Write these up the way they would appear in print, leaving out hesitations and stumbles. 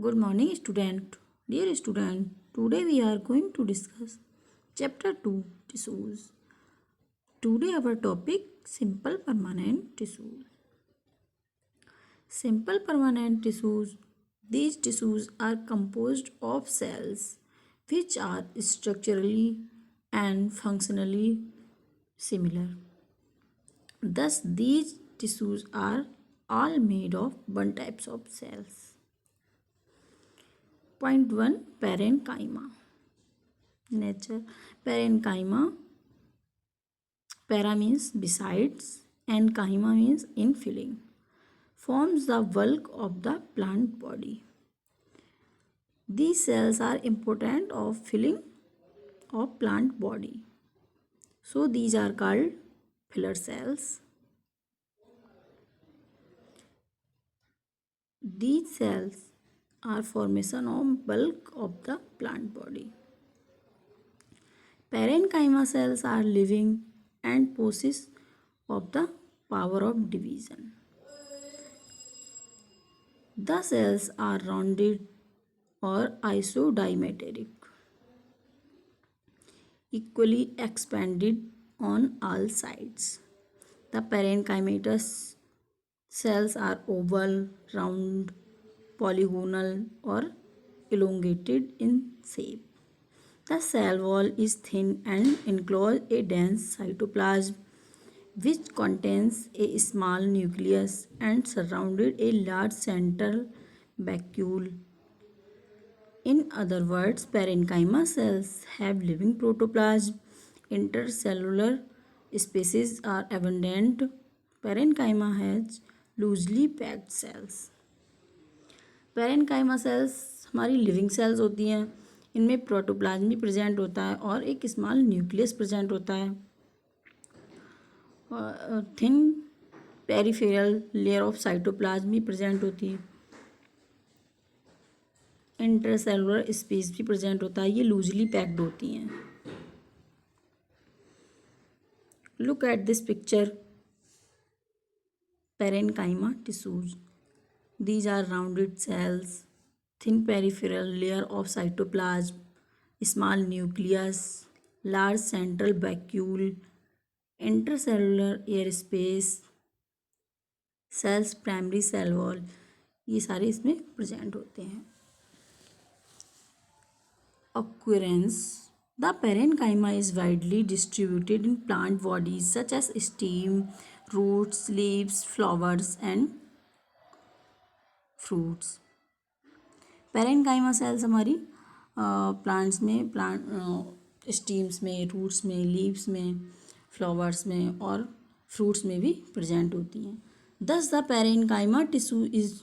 Good morning, student. Dear student, today we are going to discuss chapter 2 tissues. Today our topic simple permanent tissues. Simple permanent tissues. These tissues are composed of cells which are structurally and functionally similar. Thus, these tissues are all made of one types of cells. Point 1 Parenchyma. Nature parenchyma. Para means besides and chyma means infilling. Forms the bulk of the plant body. These cells are important of filling of plant body. So these are called filler cells. These cells are formation of bulk of the plant body. Parenchyma cells are living and possess of the power of division. The cells are rounded or isodiametric, equally expanded on all sides. The parenchymatous cells are oval, round, polygonal, or elongated in shape. The cell wall is thin and encloses a dense cytoplasm which contains a small nucleus and surrounded a large central vacuole. In other words, parenchyma cells have living protoplasm. Intercellular spaces are abundant. Parenchyma has loosely packed cells. Parenchyma cells हमारी living cells होती हैं. इनमें protoplasm भी present होता है और एक small nucleus present होता है. Thin peripheral layer of cytoplasm भी प्रेजेंट होती है. इंटरसेलुलर स्पेस भी प्रेजेंट होता है. ये लूजली पैक्ड होती हैं. Look at this picture. Parenchyma tissues. These are rounded cells, thin peripheral layer of cytoplasm, small nucleus, large central vacuole, intercellular air space, cells primary cell wall. ये सारे इसमें present होते हैं. Occurrence. The parenchyma is widely distributed in plant bodies such as stem, roots, leaves, flowers, and fruits. Parenchyma cells हमारी plants में stems में, roots में, leaves में, फ्लावर्स में और फ्रूट्स में भी प्रेजेंट होती हैं. Thus the parenchyma tissue is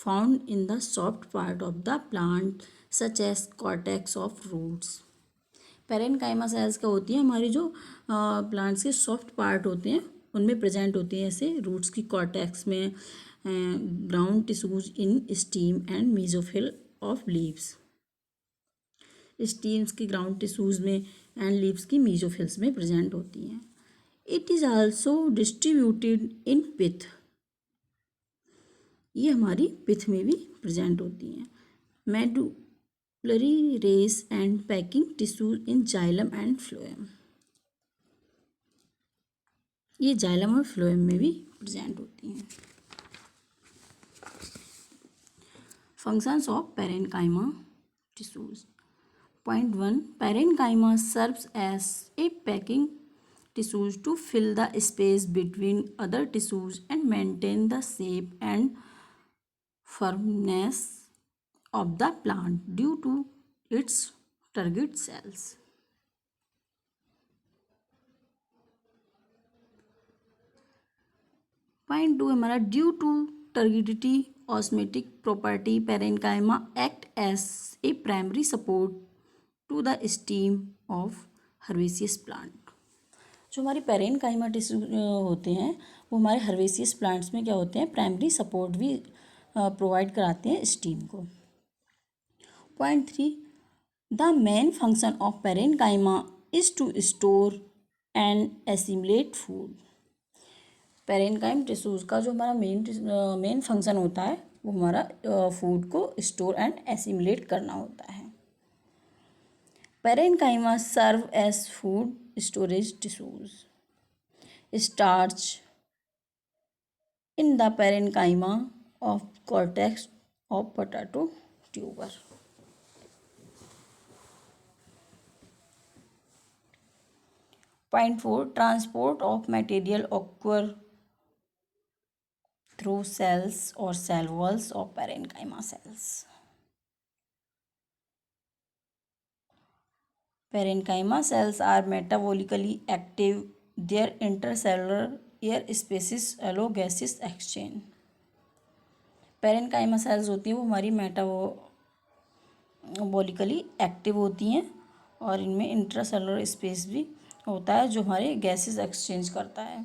found in the soft part of the plant such as cortex of roots. Parenchyma cells क्या होती हैं, हमारी जो प्लांट्स के सॉफ्ट पार्ट होते हैं उनमें प्रेजेंट होती हैं. ऐसे रूट्स की कॉर्टेक्स में, ground tissues in stem and mesophyll of leaves. Stems की ग्राउंड टिश्यूज में एंड लीव्स की मेसोफिल्स में प्रेजेंट होती हैं. It is also distributed in pith. ये हमारी पिथ में भी प्रेजेंट होती हैं. Medullary rays and packing tissues in xylem and phloem. ये जाइलम और फ्लोएम में भी प्रेजेंट होती हैं. Functions of parenchyma tissues. Point 1. Parenchyma serves as a packing tissues to fill the space between other tissues and maintain the shape and firmness of the plant due to its turgid cells. Point 2 हमारा due to turgidity osmotic property parenchyma act as a primary support to the stem of herbaceous plant. जो हमारी parenchyma tissue होते हैं वो हमारे herbaceous plants में क्या होते हैं, प्राइमरी सपोर्ट भी प्रोवाइड कराते हैं स्टीम को. Point 3. The main function of parenchyma is to store and assimilate food. Parenchyma tissues का जो हमारा मेन फंक्शन होता है वो हमारा फूड को स्टोर एंड एसिमुलेट करना होता है। Parenchyma serve as food storage tissues. Starch in the parenchyma of cortex of potato tuber. Point 4, transport of material occur through cells or cell walls of parenchyma cells. Parenchyma cells are metabolically active. Their intercellular air spaces allow gaseous exchange. Parenchyma cells होती हैं वो हमारी metabolically active होती हैं और इनमें intracellular space भी होता है जो हमारे गैसेस एक्सचेंज करता है।